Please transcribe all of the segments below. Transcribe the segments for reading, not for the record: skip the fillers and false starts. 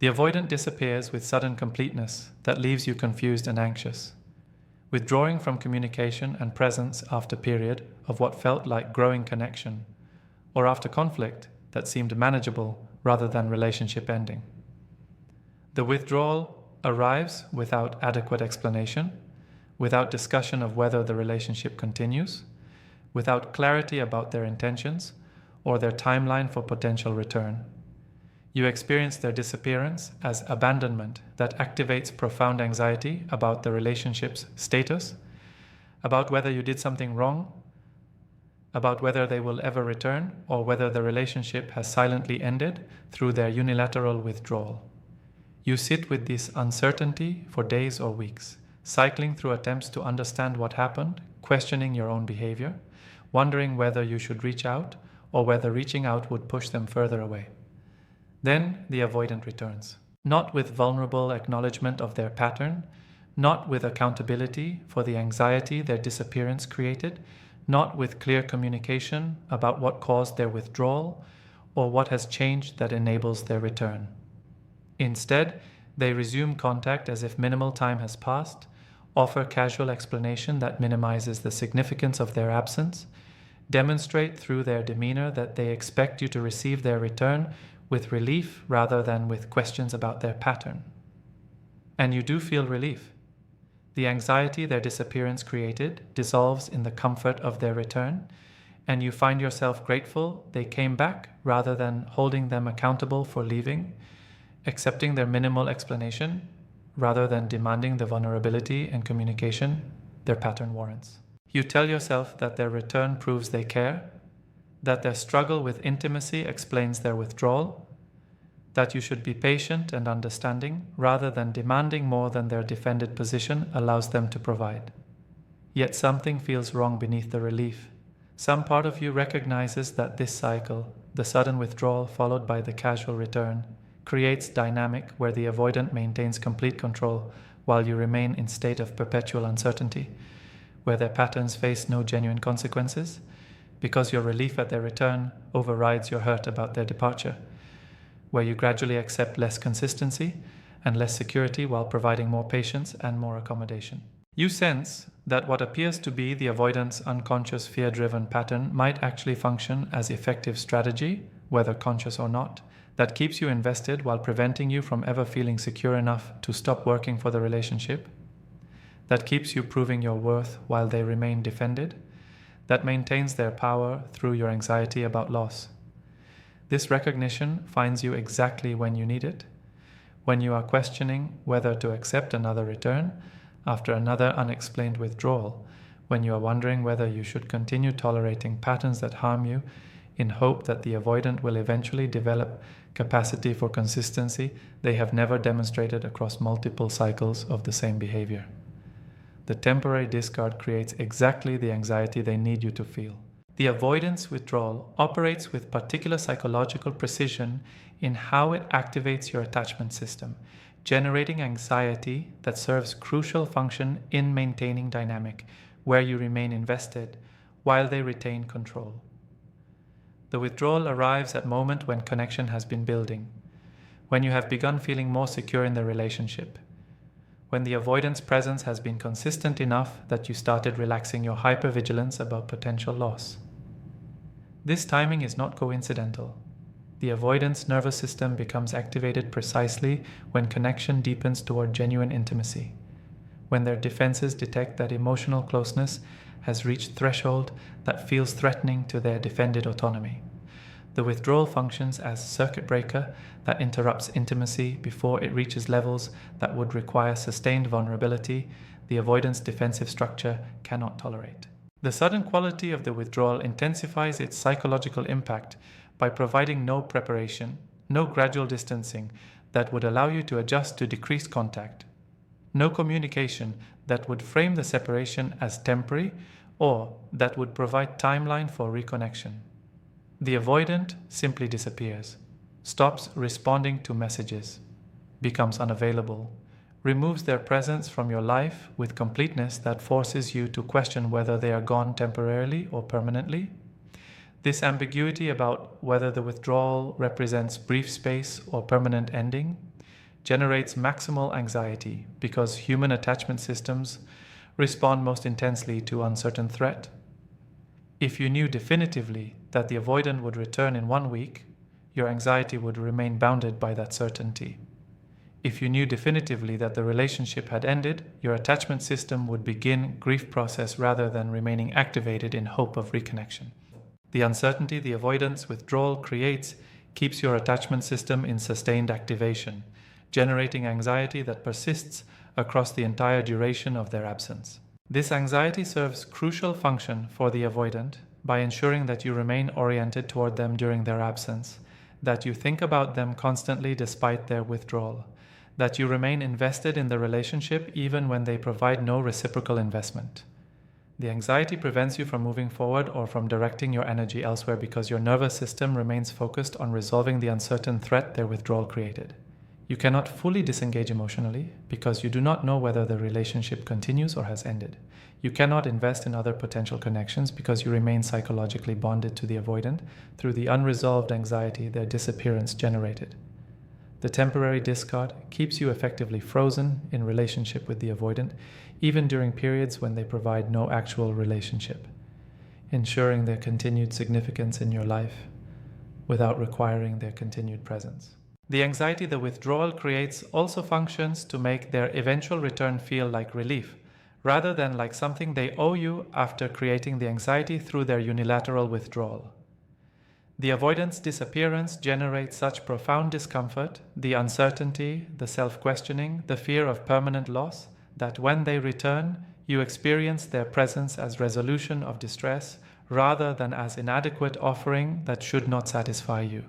The avoidant disappears with sudden completeness that leaves you confused and anxious, withdrawing from communication and presence after period of what felt like growing connection, or after conflict that seemed manageable rather than relationship ending. The withdrawal arrives without adequate explanation, without discussion of whether the relationship continues, without clarity about their intentions or their timeline for potential return. You experience their disappearance as abandonment that activates profound anxiety about the relationship's status, about whether you did something wrong, about whether they will ever return, or whether the relationship has silently ended through their unilateral withdrawal. You sit with this uncertainty for days or weeks, cycling through attempts to understand what happened, questioning your own behavior, wondering whether you should reach out or whether reaching out would push them further away. Then the avoidant returns, not with vulnerable acknowledgement of their pattern, not with accountability for the anxiety their disappearance created, not with clear communication about what caused their withdrawal or what has changed that enables their return. Instead, they resume contact as if minimal time has passed, offer casual explanation that minimizes the significance of their absence, demonstrate through their demeanor that they expect you to receive their return with relief rather than with questions about their pattern. And you do feel relief. The anxiety their disappearance created dissolves in the comfort of their return, and you find yourself grateful they came back rather than holding them accountable for leaving, accepting their minimal explanation rather than demanding the vulnerability and communication their pattern warrants. You tell yourself that their return proves they care, that their struggle with intimacy explains their withdrawal, that you should be patient and understanding rather than demanding more than their defended position allows them to provide. Yet something feels wrong beneath the relief. Some part of you recognizes that this cycle, the sudden withdrawal followed by the casual return, creates dynamic where the avoidant maintains complete control while you remain in state of perpetual uncertainty, where their patterns face no genuine consequences, because your relief at their return overrides your hurt about their departure, where you gradually accept less consistency and less security while providing more patience and more accommodation. You sense that what appears to be the avoidant's unconscious fear-driven pattern might actually function as effective strategy, whether conscious or not, that keeps you invested while preventing you from ever feeling secure enough to stop working for the relationship, that keeps you proving your worth while they remain defended, that maintains their power through your anxiety about loss. This recognition finds you exactly when you need it, when you are questioning whether to accept another return after another unexplained withdrawal, when you are wondering whether you should continue tolerating patterns that harm you in hope that the avoidant will eventually develop capacity for consistency they have never demonstrated across multiple cycles of the same behavior. The temporary discard creates exactly the anxiety they need you to feel. The avoidance withdrawal operates with particular psychological precision in how it activates your attachment system, generating anxiety that serves crucial function in maintaining dynamic, where you remain invested while they retain control. The withdrawal arrives at a moment when connection has been building, when you have begun feeling more secure in the relationship, when the avoidance presence has been consistent enough that you started relaxing your hypervigilance about potential loss. This timing is not coincidental. The avoidance nervous system becomes activated precisely when connection deepens toward genuine intimacy, when their defenses detect that emotional closeness has reached threshold that feels threatening to their defended autonomy. The withdrawal functions as a circuit breaker that interrupts intimacy before it reaches levels that would require sustained vulnerability the avoidance defensive structure cannot tolerate. The sudden quality of the withdrawal intensifies its psychological impact by providing no preparation, no gradual distancing that would allow you to adjust to decreased contact, no communication that would frame the separation as temporary or that would provide timeline for reconnection. The avoidant simply disappears, stops responding to messages, becomes unavailable, removes their presence from your life with completeness that forces you to question whether they are gone temporarily or permanently. This ambiguity about whether the withdrawal represents brief space or permanent ending generates maximal anxiety because human attachment systems respond most intensely to uncertain threat. If you knew definitively that the avoidant would return in 1 week, your anxiety would remain bounded by that certainty. If you knew definitively that the relationship had ended, your attachment system would begin grief process rather than remaining activated in hope of reconnection. The uncertainty the avoidance withdrawal creates keeps your attachment system in sustained activation, generating anxiety that persists across the entire duration of their absence. This anxiety serves crucial function for the avoidant by ensuring that you remain oriented toward them during their absence, that you think about them constantly despite their withdrawal, that you remain invested in the relationship even when they provide no reciprocal investment. The anxiety prevents you from moving forward or from directing your energy elsewhere because your nervous system remains focused on resolving the uncertain threat their withdrawal created. You cannot fully disengage emotionally because you do not know whether the relationship continues or has ended. You cannot invest in other potential connections because you remain psychologically bonded to the avoidant through the unresolved anxiety their disappearance generated. The temporary discard keeps you effectively frozen in relationship with the avoidant, even during periods when they provide no actual relationship, ensuring their continued significance in your life without requiring their continued presence. The anxiety the withdrawal creates also functions to make their eventual return feel like relief, rather than like something they owe you after creating the anxiety through their unilateral withdrawal. The avoidance disappearance generates such profound discomfort, the uncertainty, the self-questioning, the fear of permanent loss, that when they return, you experience their presence as resolution of distress rather than as inadequate offering that should not satisfy you.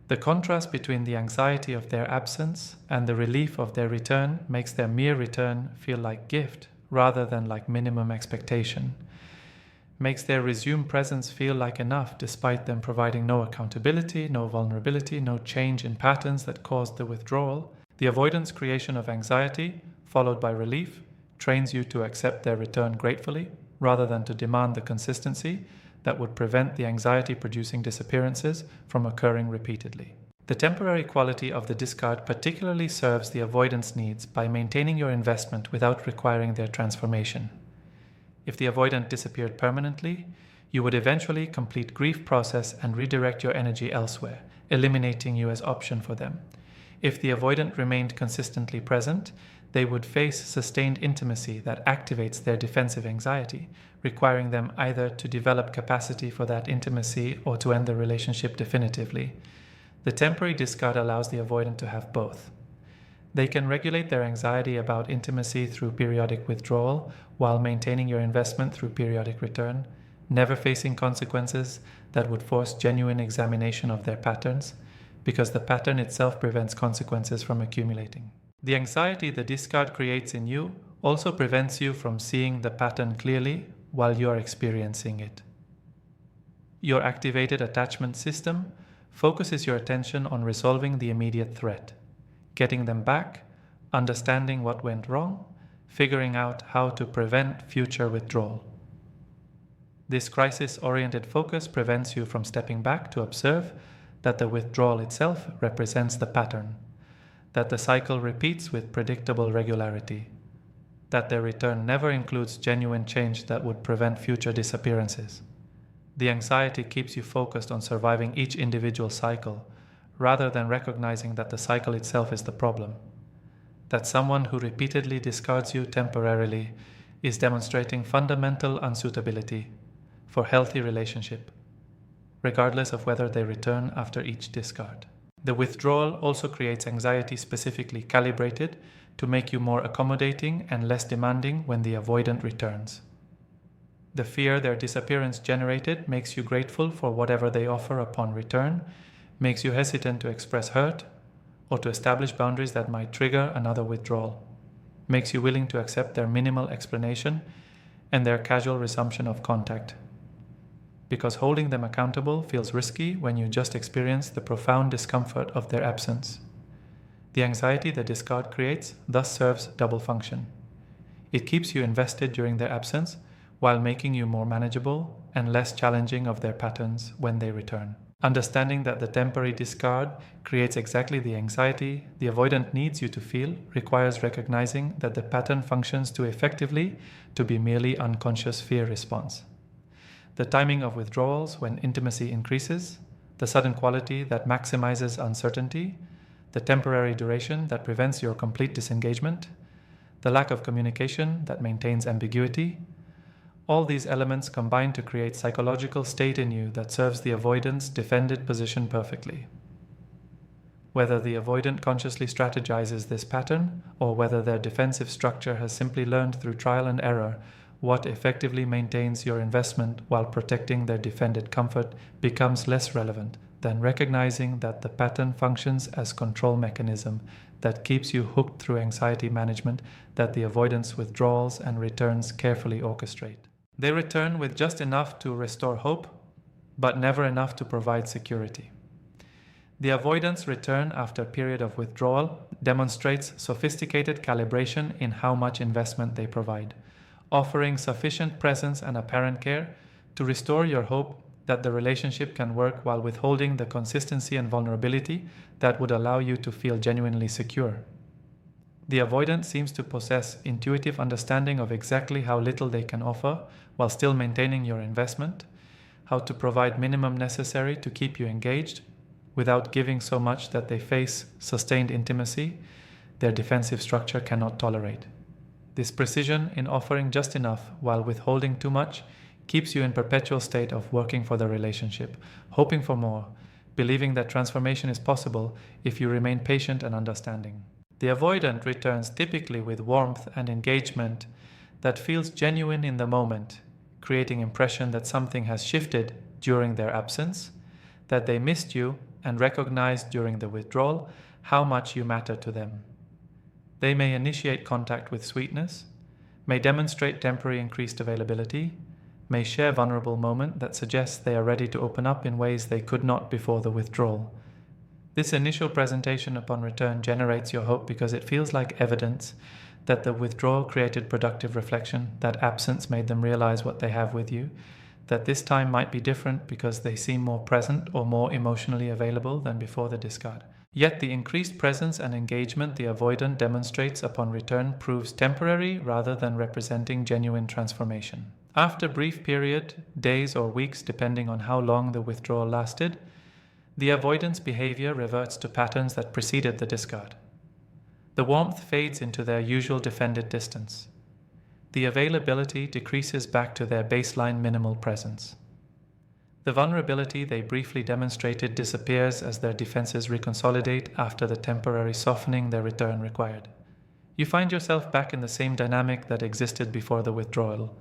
The contrast between the anxiety of their absence and the relief of their return makes their mere return feel like gift rather than like minimum expectation, makes their resumed presence feel like enough despite them providing no accountability, no vulnerability, no change in patterns that caused the withdrawal. The avoidance creation of anxiety, followed by relief, trains you to accept their return gratefully rather than to demand the consistency that would prevent the anxiety-producing disappearances from occurring repeatedly. The temporary quality of the discard particularly serves the avoidance needs by maintaining your investment without requiring their transformation. If the avoidant disappeared permanently, you would eventually complete grief process and redirect your energy elsewhere, eliminating you as option for them. If the avoidant remained consistently present, they would face sustained intimacy that activates their defensive anxiety, requiring them either to develop capacity for that intimacy or to end the relationship definitively. The temporary discard allows the avoidant to have both. They can regulate their anxiety about intimacy through periodic withdrawal while maintaining your investment through periodic return, never facing consequences that would force genuine examination of their patterns, because the pattern itself prevents consequences from accumulating. The anxiety the discard creates in you also prevents you from seeing the pattern clearly while you are experiencing it. Your activated attachment system focuses your attention on resolving the immediate threat, getting them back, understanding what went wrong, figuring out how to prevent future withdrawal. This crisis-oriented focus prevents you from stepping back to observe that the withdrawal itself represents the pattern, that the cycle repeats with predictable regularity, that their return never includes genuine change that would prevent future disappearances. The anxiety keeps you focused on surviving each individual cycle, rather than recognizing that the cycle itself is the problem, that someone who repeatedly discards you temporarily is demonstrating fundamental unsuitability for healthy relationship, regardless of whether they return after each discard. The withdrawal also creates anxiety specifically calibrated to make you more accommodating and less demanding when the avoidant returns. The fear their disappearance generated makes you grateful for whatever they offer upon return, makes you hesitant to express hurt or to establish boundaries that might trigger another withdrawal, makes you willing to accept their minimal explanation and their casual resumption of contact, because holding them accountable feels risky when you just experience the profound discomfort of their absence. The anxiety the discard creates thus serves double function. It keeps you invested during their absence while making you more manageable and less challenging of their patterns when they return. Understanding that the temporary discard creates exactly the anxiety the avoidant needs you to feel requires recognizing that the pattern functions too effectively to be merely unconscious fear response. The timing of withdrawals when intimacy increases, the sudden quality that maximizes uncertainty, the temporary duration that prevents your complete disengagement, the lack of communication that maintains ambiguity, all these elements combine to create psychological state in you that serves the avoidant's defended position perfectly. Whether the avoidant consciously strategizes this pattern, or whether their defensive structure has simply learned through trial and error what effectively maintains your investment while protecting their defended comfort, becomes less relevant than recognizing that the pattern functions as control mechanism that keeps you hooked through anxiety management that the avoidance withdrawals and returns carefully orchestrate. They return with just enough to restore hope, but never enough to provide security. The avoidance return after a period of withdrawal demonstrates sophisticated calibration in how much investment they provide, offering sufficient presence and apparent care to restore your hope that the relationship can work while withholding the consistency and vulnerability that would allow you to feel genuinely secure. The avoidant seems to possess intuitive understanding of exactly how little they can offer while still maintaining your investment, how to provide minimum necessary to keep you engaged without giving so much that they face sustained intimacy their defensive structure cannot tolerate. This precision in offering just enough while withholding too much keeps you in perpetual state of working for the relationship, hoping for more, believing that transformation is possible if you remain patient and understanding. The avoidant returns typically with warmth and engagement that feels genuine in the moment, creating impression that something has shifted during their absence, that they missed you and recognized during the withdrawal how much you matter to them. They may initiate contact with sweetness, may demonstrate temporary increased availability, may share vulnerable moment that suggests they are ready to open up in ways they could not before the withdrawal. This initial presentation upon return generates your hope because it feels like evidence that the withdrawal created productive reflection, that absence made them realize what they have with you, that this time might be different because they seem more present or more emotionally available than before the discard. Yet the increased presence and engagement the avoidant demonstrates upon return proves temporary rather than representing genuine transformation. After a brief period, days or weeks depending on how long the withdrawal lasted, the avoidance behavior reverts to patterns that preceded the discard. The warmth fades into their usual defended distance. The availability decreases back to their baseline minimal presence. The vulnerability they briefly demonstrated disappears as their defenses reconsolidate after the temporary softening their return required. You find yourself back in the same dynamic that existed before the withdrawal,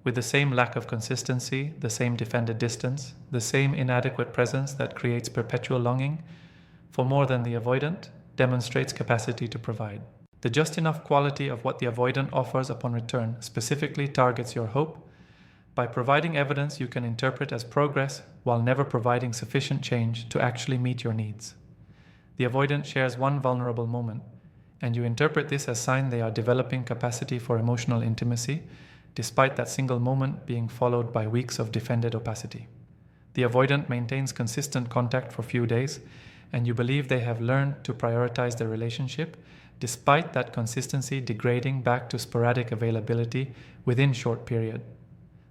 with the same lack of consistency, the same defended distance, the same inadequate presence that creates perpetual longing for more than the avoidant demonstrates capacity to provide. The just enough quality of what the avoidant offers upon return specifically targets your hope by providing evidence you can interpret as progress while never providing sufficient change to actually meet your needs. The avoidant shares one vulnerable moment, and you interpret this as sign they are developing capacity for emotional intimacy, despite that single moment being followed by weeks of defended opacity. The avoidant maintains consistent contact for a few days, and you believe they have learned to prioritize their relationship, despite that consistency degrading back to sporadic availability within short period.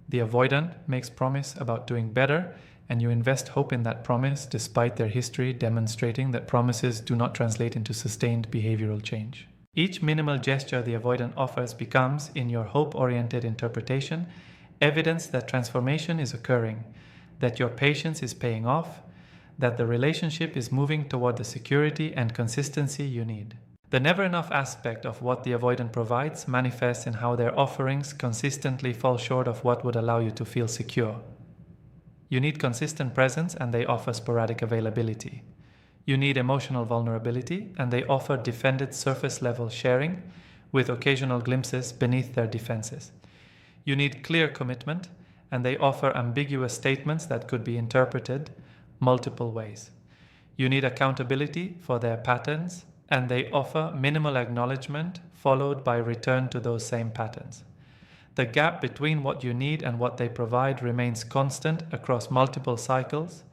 The avoidant makes promise about doing better, and you invest hope in that promise despite their history demonstrating that promises do not translate into sustained behavioral change. Each minimal gesture the avoidant offers becomes, in your hope-oriented interpretation, evidence that transformation is occurring, that your patience is paying off, that the relationship is moving toward the security and consistency you need. The never enough aspect of what the avoidant provides manifests in how their offerings consistently fall short of what would allow you to feel secure. You need consistent presence and they offer sporadic availability. You need emotional vulnerability and they offer defended surface level sharing with occasional glimpses beneath their defenses. You need clear commitment and they offer ambiguous statements that could be interpreted multiple ways. You need accountability for their patterns and they offer minimal acknowledgement followed by return to those same patterns. The gap between what you need and what they provide remains constant across multiple cycles,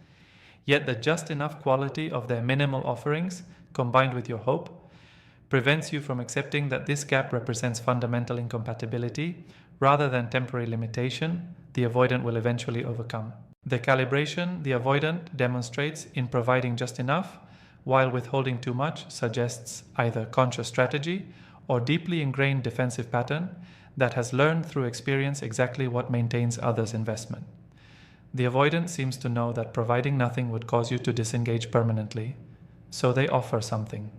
Yet the just enough quality of their minimal offerings, combined with your hope, prevents you from accepting that this gap represents fundamental incompatibility rather than temporary limitation the avoidant will eventually overcome. The calibration the avoidant demonstrates in providing just enough while withholding too much suggests either conscious strategy or deeply ingrained defensive pattern that has learned through experience exactly what maintains others' investment. The avoidant seems to know that providing nothing would cause you to disengage permanently, so they offer something.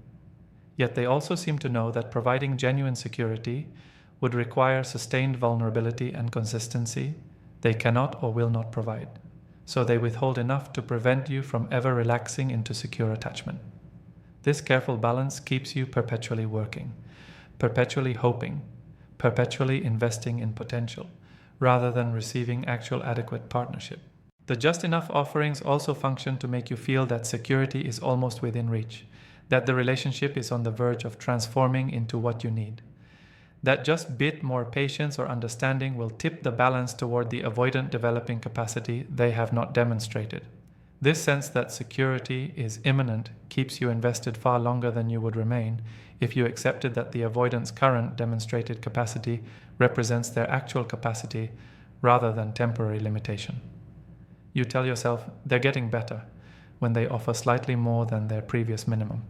Yet they also seem to know that providing genuine security would require sustained vulnerability and consistency they cannot or will not provide. So they withhold enough to prevent you from ever relaxing into secure attachment. This careful balance keeps you perpetually working, perpetually hoping, perpetually investing in potential, rather than receiving actual adequate partnership. The just enough offerings also function to make you feel that security is almost within reach, that the relationship is on the verge of transforming into what you need. That just bit more patience or understanding will tip the balance toward the avoidant developing capacity they have not demonstrated. This sense that security is imminent keeps you invested far longer than you would remain if you accepted that the avoidant's current demonstrated capacity represents their actual capacity rather than temporary limitation. You tell yourself they're getting better when they offer slightly more than their previous minimum,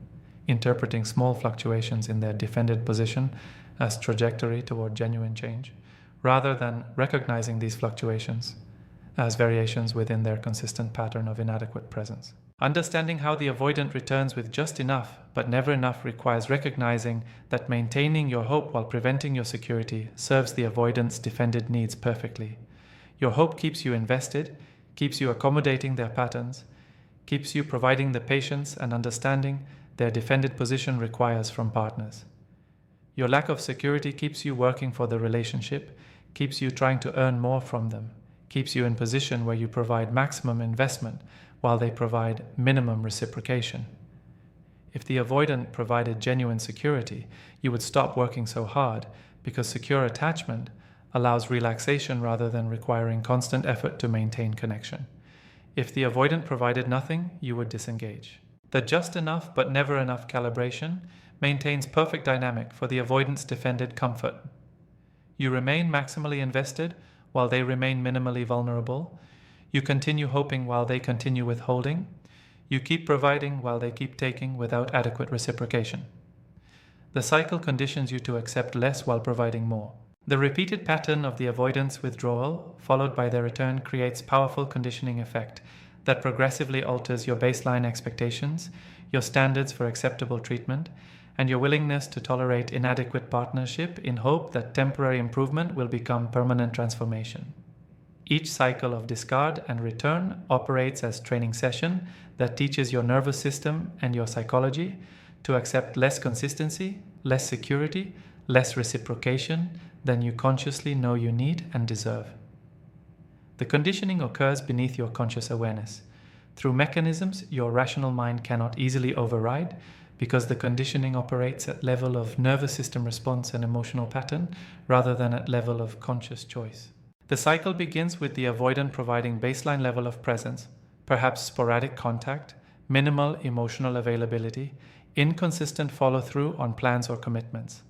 interpreting small fluctuations in their defended position as trajectory toward genuine change, rather than recognizing these fluctuations as variations within their consistent pattern of inadequate presence. Understanding how the avoidant returns with just enough but never enough requires recognizing that maintaining your hope while preventing your security serves the avoidant's defended needs perfectly. Your hope keeps you invested, keeps you accommodating their patterns, keeps you providing the patience and understanding their defended position requires from partners. Your lack of security keeps you working for the relationship, keeps you trying to earn more from them, keeps you in position where you provide maximum investment while they provide minimum reciprocation. If the avoidant provided genuine security, you would stop working so hard because secure attachment allows relaxation rather than requiring constant effort to maintain connection. If the avoidant provided nothing, you would disengage. The just enough but never enough calibration maintains perfect dynamic for the avoidant's defended comfort. You remain maximally invested while they remain minimally vulnerable. You continue hoping while they continue withholding. You keep providing while they keep taking without adequate reciprocation. The cycle conditions you to accept less while providing more. The repeated pattern of the avoidance withdrawal, followed by their return, creates powerful conditioning effect that progressively alters your baseline expectations, your standards for acceptable treatment, and your willingness to tolerate inadequate partnership in hope that temporary improvement will become permanent transformation. Each cycle of discard and return operates as training session that teaches your nervous system and your psychology to accept less consistency, less security, less reciprocation than you consciously know you need and deserve. The conditioning occurs beneath your conscious awareness, through mechanisms your rational mind cannot easily override, because the conditioning operates at level of nervous system response and emotional pattern rather than at level of conscious choice. The cycle begins with the avoidant providing baseline level of presence, perhaps sporadic contact, minimal emotional availability, inconsistent follow-through on plans or commitments.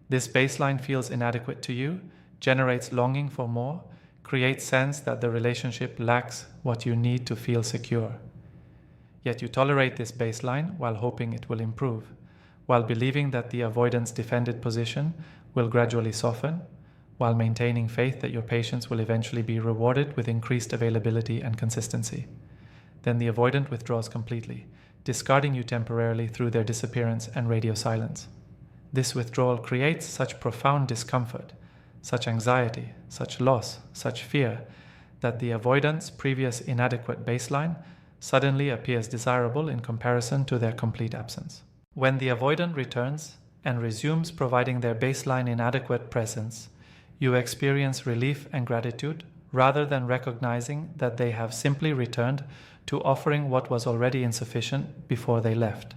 This baseline feels inadequate to you, generates longing for more, creates sense that the relationship lacks what you need to feel secure. Yet you tolerate this baseline while hoping it will improve, while believing that the avoidant's defended position will gradually soften, while maintaining faith that your patience will eventually be rewarded with increased availability and consistency. Then the avoidant withdraws completely, discarding you temporarily through their disappearance and radio silence. This withdrawal creates such profound discomfort, such anxiety, such loss, such fear, that the avoidant's previous inadequate baseline suddenly appears desirable in comparison to their complete absence. When the avoidant returns and resumes providing their baseline inadequate presence, you experience relief and gratitude rather than recognizing that they have simply returned to offering what was already insufficient before they left.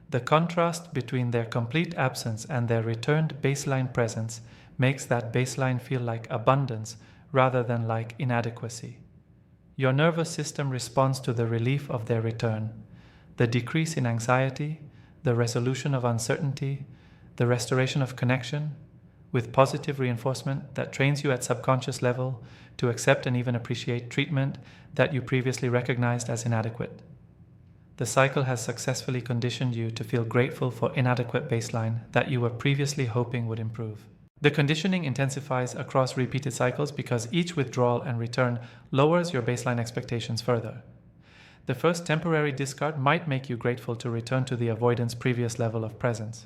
The contrast between their complete absence and their returned baseline presence makes that baseline feel like abundance rather than like inadequacy. Your nervous system responds to the relief of their return, the decrease in anxiety, the resolution of uncertainty, the restoration of connection, with positive reinforcement that trains you at subconscious level to accept and even appreciate treatment that you previously recognized as inadequate. The cycle has successfully conditioned you to feel grateful for inadequate baseline that you were previously hoping would improve. The conditioning intensifies across repeated cycles because each withdrawal and return lowers your baseline expectations further. The first temporary discard might make you grateful to return to the avoidance previous level of presence.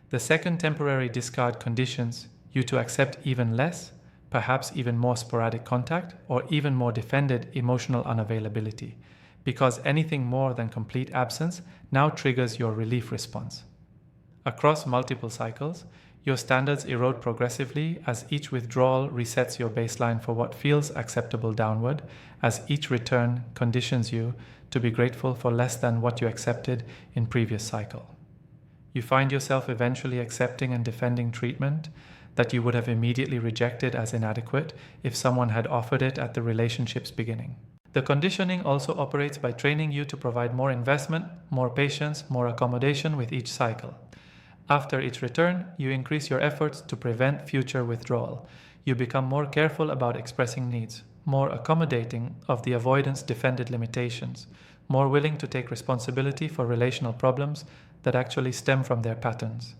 The second temporary discard conditions you to accept even less, perhaps even more sporadic contact, or even more defended emotional unavailability, because anything more than complete absence now triggers your relief response. Across multiple cycles, your standards erode progressively as each withdrawal resets your baseline for what feels acceptable downward, as each return conditions you to be grateful for less than what you accepted in previous cycle. You find yourself eventually accepting and defending treatment that you would have immediately rejected as inadequate if someone had offered it at the relationship's beginning. The conditioning also operates by training you to provide more investment, more patience, more accommodation with each cycle. After each return, you increase your efforts to prevent future withdrawal. You become more careful about expressing needs, more accommodating of the avoidance defended limitations, more willing to take responsibility for relational problems that actually stem from their patterns.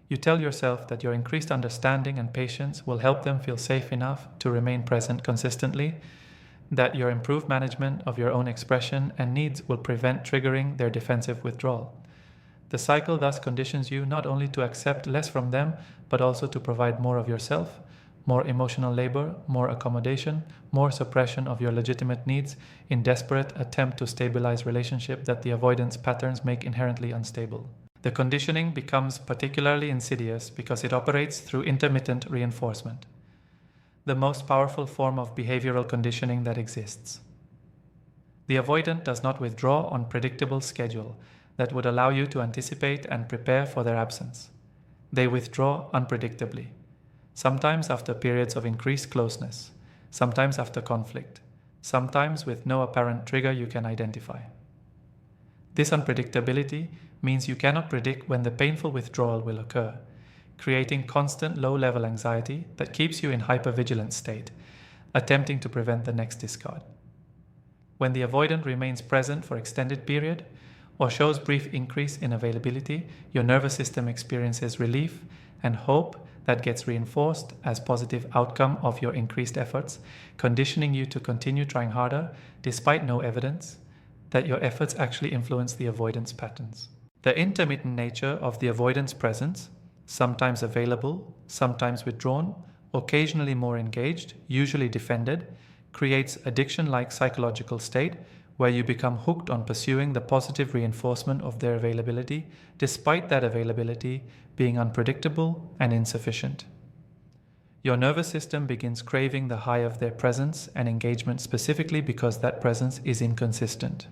You tell yourself that your increased understanding and patience will help them feel safe enough to remain present consistently, that your improved management of your own expression and needs will prevent triggering their defensive withdrawal. The cycle thus conditions you not only to accept less from them, but also to provide more of yourself, more emotional labor, more accommodation, more suppression of your legitimate needs in desperate attempt to stabilize relationship that the avoidance patterns make inherently unstable. The conditioning becomes particularly insidious because it operates through intermittent reinforcement, the most powerful form of behavioral conditioning that exists. The avoidant does not withdraw on predictable schedule that would allow you to anticipate and prepare for their absence. They withdraw unpredictably, sometimes after periods of increased closeness, sometimes after conflict, sometimes with no apparent trigger you can identify. This unpredictability means you cannot predict when the painful withdrawal will occur, creating constant low-level anxiety that keeps you in hypervigilance state, attempting to prevent the next discard. When the avoidant remains present for extended period, or shows brief increase in availability, your nervous system experiences relief and hope that gets reinforced as positive outcome of your increased efforts, conditioning you to continue trying harder despite no evidence that your efforts actually influence the avoidance patterns. The intermittent nature of the avoidance presence, sometimes available, sometimes withdrawn, occasionally more engaged, usually defended, creates addiction-like psychological state where you become hooked on pursuing the positive reinforcement of their availability, despite that availability being unpredictable and insufficient. Your nervous system begins craving the high of their presence and engagement specifically because that presence is inconsistent.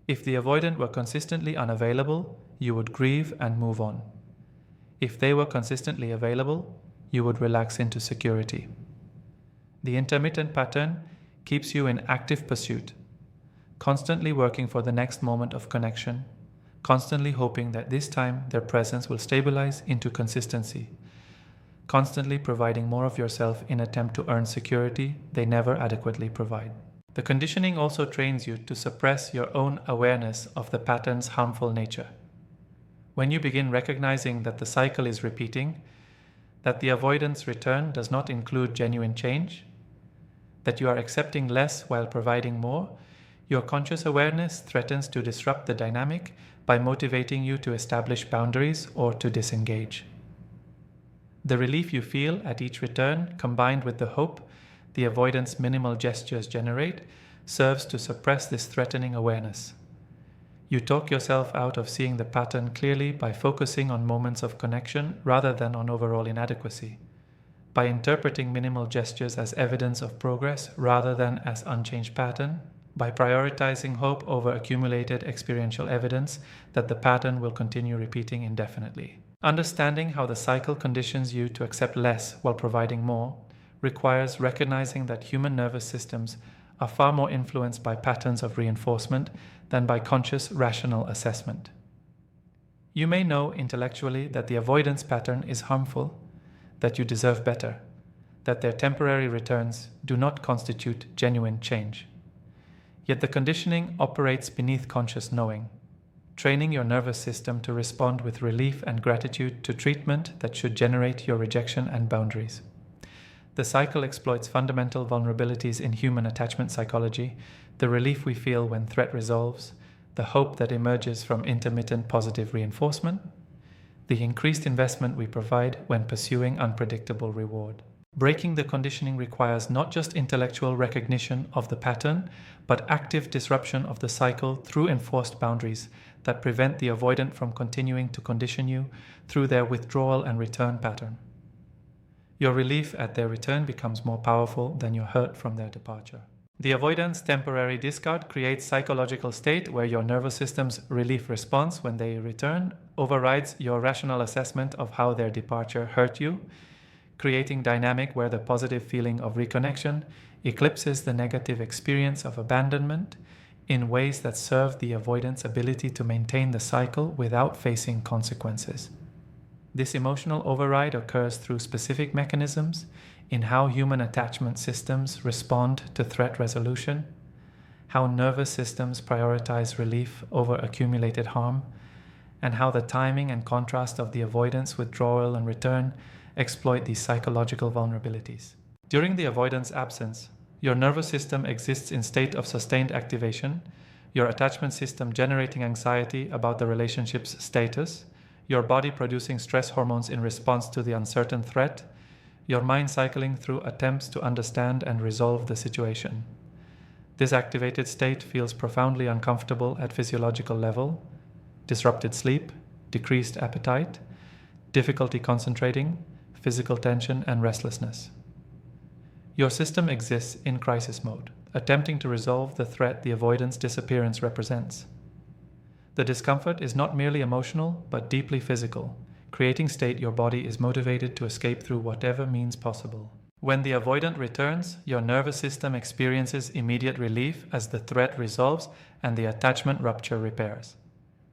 If the avoidant were consistently unavailable, you would grieve and move on. If they were consistently available, you would relax into security. The intermittent pattern keeps you in active pursuit, constantly working for the next moment of connection, constantly hoping that this time their presence will stabilize into consistency, constantly providing more of yourself in attempt to earn security they never adequately provide. The conditioning also trains you to suppress your own awareness of the pattern's harmful nature. When you begin recognizing that the cycle is repeating, that the avoidance return does not include genuine change, that you are accepting less while providing more, your conscious awareness threatens to disrupt the dynamic by motivating you to establish boundaries or to disengage. The relief you feel at each return, combined with the hope the avoidance minimal gestures generate, serves to suppress this threatening awareness. You talk yourself out of seeing the pattern clearly by focusing on moments of connection rather than on overall inadequacy, by interpreting minimal gestures as evidence of progress rather than as unchanged pattern, by prioritizing hope over accumulated experiential evidence that the pattern will continue repeating indefinitely. Understanding how the cycle conditions you to accept less while providing more requires recognizing that human nervous systems are far more influenced by patterns of reinforcement than by conscious, rational assessment. You may know intellectually that the avoidance pattern is harmful, that you deserve better, that their temporary returns do not constitute genuine change. Yet the conditioning operates beneath conscious knowing, training your nervous system to respond with relief and gratitude to treatment that should generate your rejection and boundaries. The cycle exploits fundamental vulnerabilities in human attachment psychology, the relief we feel when threat resolves, the hope that emerges from intermittent positive reinforcement, the increased investment we provide when pursuing unpredictable reward. Breaking the conditioning requires not just intellectual recognition of the pattern, but active disruption of the cycle through enforced boundaries that prevent the avoidant from continuing to condition you through their withdrawal and return pattern. Your relief at their return becomes more powerful than your hurt from their departure. The avoidance temporary discard creates psychological state where your nervous system's relief response when they return overrides your rational assessment of how their departure hurt you, creating dynamic where the positive feeling of reconnection eclipses the negative experience of abandonment in ways that serve the avoidant's ability to maintain the cycle without facing consequences. This emotional override occurs through specific mechanisms in how human attachment systems respond to threat resolution, how nervous systems prioritize relief over accumulated harm, and how the timing and contrast of the avoidance, withdrawal, and return exploit these psychological vulnerabilities. During the avoidance absence, your nervous system exists in state of sustained activation, your attachment system generating anxiety about the relationship's status, your body producing stress hormones in response to the uncertain threat, your mind cycling through attempts to understand and resolve the situation. This activated state feels profoundly uncomfortable at physiological level, disrupted sleep, decreased appetite, difficulty concentrating, physical tension, and restlessness. Your system exists in crisis mode, attempting to resolve the threat the avoidance disappearance represents. The discomfort is not merely emotional, but deeply physical, creating state your body is motivated to escape through whatever means possible. When the avoidant returns, your nervous system experiences immediate relief as the threat resolves and the attachment rupture repairs.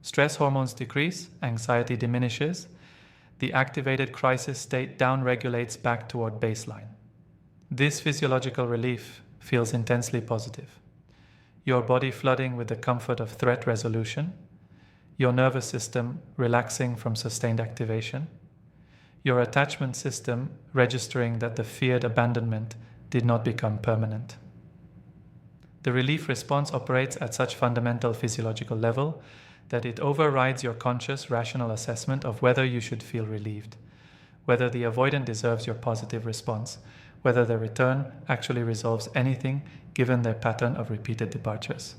Stress hormones decrease, anxiety diminishes, the activated crisis state downregulates back toward baseline. This physiological relief feels intensely positive. Your body flooding with the comfort of threat resolution, your nervous system relaxing from sustained activation, your attachment system registering that the feared abandonment did not become permanent. The relief response operates at such fundamental physiological level that it overrides your conscious, rational assessment of whether you should feel relieved, whether the avoidant deserves your positive response, whether the return actually resolves anything given their pattern of repeated departures.